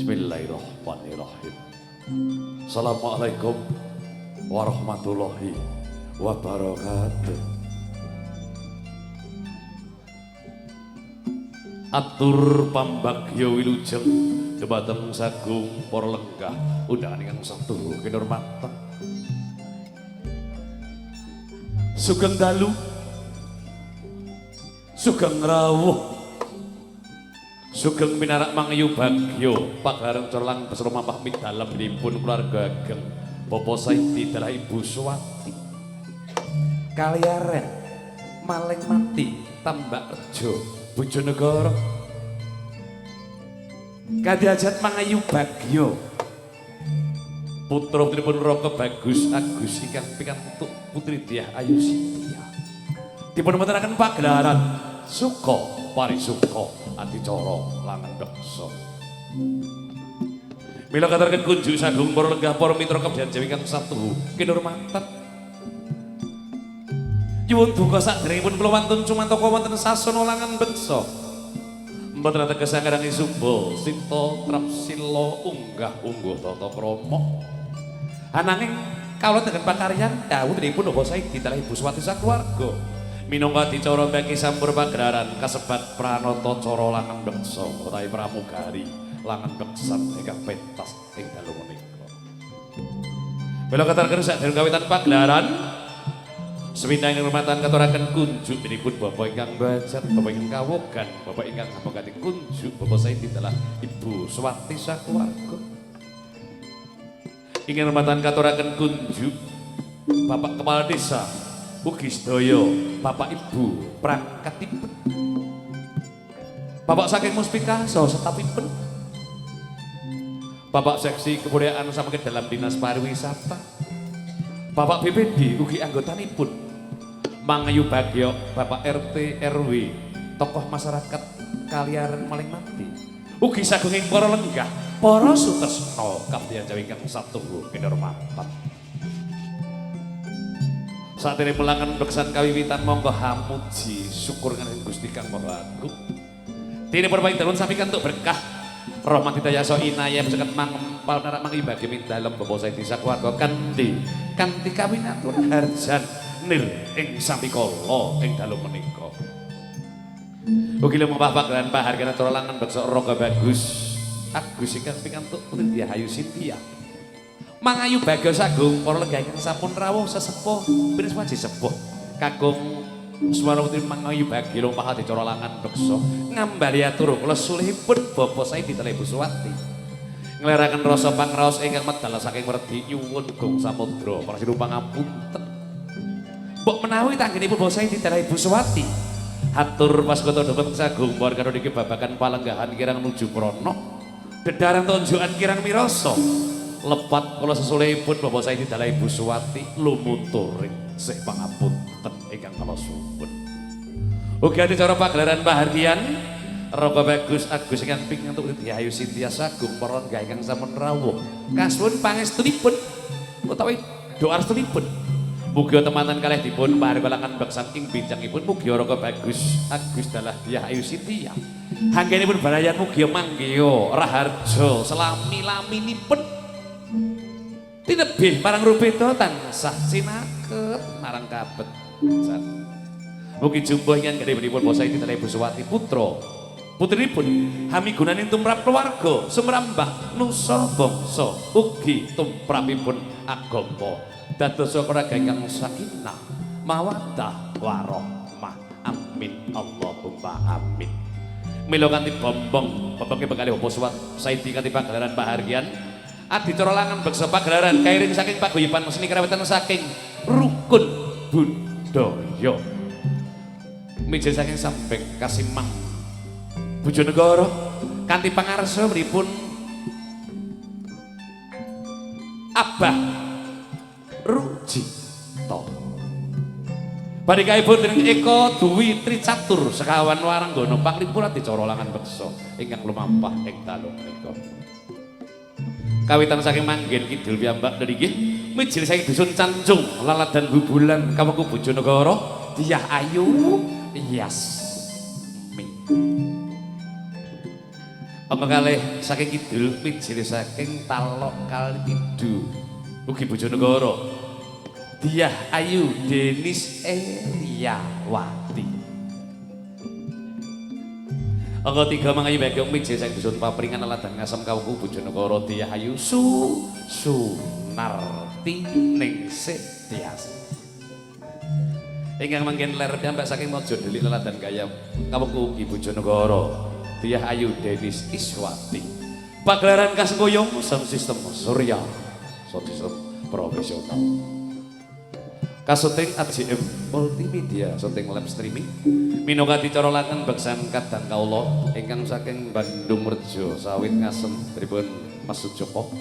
Bismillahirrahmanirrahim. Assalamualaikum warahmatullahi wabarakatuh. Atur pambagya wilujeng dhumateng sagung para lenggah undangan ingkang setuhu kinurmatan. Sugeng dalu, sugeng rawuh, sugeng pinarak mangayu bagya paglareng corlang besra mampah midalem dipun keluarga ageng Bapak Saidi dalah Ibu Suwati kaliaren maling mati tambak rejo Bojonegoro kadhiajat mangayu bagya putra putrinipun Raka Bagus Agus ingkang pikantuk Putri Diah Ayu Sintia dipun wontenaken pagelaran suka parisuka adicara langendeksa. Mila kataraken kunjuk sagung para lenggah para mitra kabyan jawi kang satuhu kinurmatan. Nyuwun duka sadèrèngipun kula wantun cumantaka wonten sasana langan beksa. Mboten ateges anggarane sumba Sinta Trapsila unggah-ungguh tata krama. Ananging kawula dengan pakaryan dawuh dipun Bapak Saidi dalah Ibu Suwati sakeluarga. Minangka dicara bagi sampur pagelaran kasebat pranata cara langan beksa utawi pramugari langan beksan ingkang pentas ing dalu menika. Mila kataraken sadèrèng kawitan pagelaran sewindang hormatan katuraken kunjuk minipun Bapak ingkang bajat, Bapak ingkang kawogan, Bapak ingkang ngapakati kunjuk Bapak Saidi dalah Ibu Suwati sakeluarga. Ingkang hormatan katuraken kunjuk Bapak Kepala Desa, ugi sedaya Bapak Ibu prangkatipun, Bapak saking Muspika saha setapipun, Bapak Seksi Kebudayaan sampun dalam Dinas Pariwisata, Bapak BPD ugi anggotanipun, Mangayu Bagyo, Bapak RT RW, tokoh masyarakat kaliaran maling mati, ugi sagunging para lenggah, para sutresna kabeh ingkang satuhu kinurmatan. Saat ini pulangan beksan kawiwitan monggo hamuji syukur nganing Gusti Kang Maha Agung. Dene perpaing dalun sami kantuk berkah rahmat hidayah so inayah seket mangempal narak mangibagi min dalem bapa sae desa keluarga kanthi kawinatur harjan nir ing sampikala ing dalu menika. Ugi lumang pagelaran pahargana cara langan beksa Raga Bagus Agus ingkang pikantuk Putri Diahayu Sintia. Mangayu Bagus Agung para lenggah ingkang sampun rawuh sesepuh benes waji sepuh kakung Suwana Putri Mangayu Bagus lumpah ati cara langan beksa ngambali atur kula sulihipun Bapak Saidi Telebu Suwati. Ngleraken rasa pangraos ingkang medal saking werdi nyuwun Gong Samudra prasidu pangapunten. Mbok menawi tanggenipun Bapak Saidi Telebu Suwati hatur paskota dhateng sagung pun karo niki babagan palenggahan kirang nuju prana dedaran tonjokan kirang mirasa lepat kula sesulihipun Bapak Saidi Telebu Suwati lumuturing sih pangapunten ingkang kula suwun. Ugi acara pagelaran pahargyan Raga Bagus Agus ingkang pikantuk Diahayu Sintia Sagung para lenggah ingkang sampun rawuh kasuwun pangestunipun utawi doa restunipun. Mugi temanten kalih dipun pahargalangan beksan ing bincangipun mugi Raga Bagus Agus dalah Diahayu Sintia. Hanggenipun balayan mugi manggiya raharja selami-laminipun. Tinebih marang rupeda tansah sinaket marang kabet. Mugi jumbuh ingkang gedhenipun Bapak Saidi Telebu Suwati putra putrinipun hamigunaning tumrap keluarga sumrambah nusa bangsa ugi tumrapipun agama dados keluarga ingkang sakinah mawaddah warahmah. Amin Allahumma amin. Mila kanthi bombong bekalih Bapak Saidi kanthi pagelaran pahargyan adicara langan beksa pagelaran kairing saking paguyuban seni karawitan saking rukun budaya mijil saking Sambeng Kasimang Bojonegoro kanthi pangarsa pripun Abah Rujito. Badhekaipun dening Eko Dwi Tricatur sekawan waranggana panglipur adicara langan beksa ingkang lumampah ing dalu menika. Kawitan saking manggen kidul piyambak nggih mijil saking dusun Canjung Laladan Bubulan Kaweku Bojonegoro Diah Ayu Yasmi. Angka kalih saking kidul mijil saking Talok Kalidu ugi Bojonegoro Diah Ayu Denis Eliawati. Angka 3 Mangayu Bagong mijil saking dusun Papringan Laladan Ngasem Kaweku Bojonegoro Diah Ayu Sunarti Ningsih Tias. Ingkang manggen ler piyambak saking Mojo Delik Laladan Gayam Kaweku ugi Bojonegoro Diah Ayu Denis Iswati. Pagelaran kasengkuyung sound system Surya sound system profesional kasuting AJM multimedia syuting live streaming minangka dicara langan beksan kadang kawula ingkang saking Bandung Rejo sawit Ngasem pripun Mas Sujoko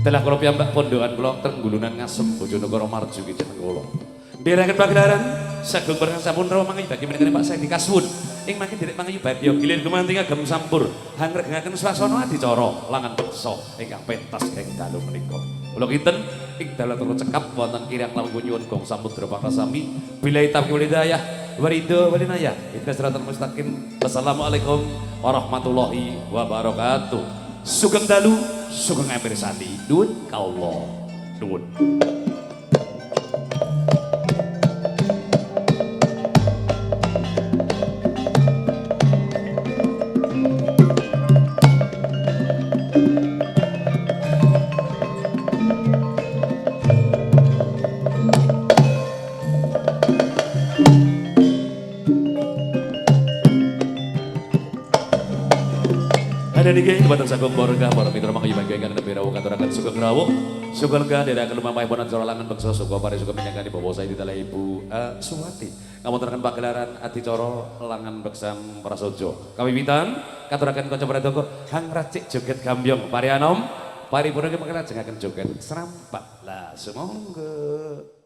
telah kula piyambak pondokan kula Trenggulunan Ngasem Bojonegoro Marjuki jeneng kula ndherekaken pagelaran sagung bareng sampun rawuh mangayu bagi menika Pak Saidi kasuwun ing makin direk mangayu bagya gilir gumanting agem sampur hangregaken swasana adicara langan beksa ingkang pentas ing dalu menika. Kula kinten ing dalu terus cekap wonten kirang lawuh nyuwun Gong Samudra Pangrasami billahi taufiq wal hidayah waridho walinayah ihdinas siratal mustaqim. Wassalamualaikum warahmatullahi wabarakatuh. Sugeng dalu sugeng amirsani nuwun kawula nuwun. Ada niki kebetulan sagung borga para mitra mangayu bangga kang nepi rawuh katuraken sugeng rawuh. Sugeng lega dherekaken lumampah bonan sorolangan beksa suka pare suka menyangkani bawa saya ditala Ibu Suwati. Ngamonturaken pagelaran adicara langan beksam prasaja. Kawiwitan katuraken kanca pradoko hang racik joget gambyong pari anom paripurna kemengken lajengaken joget serampat. Lah sumangga.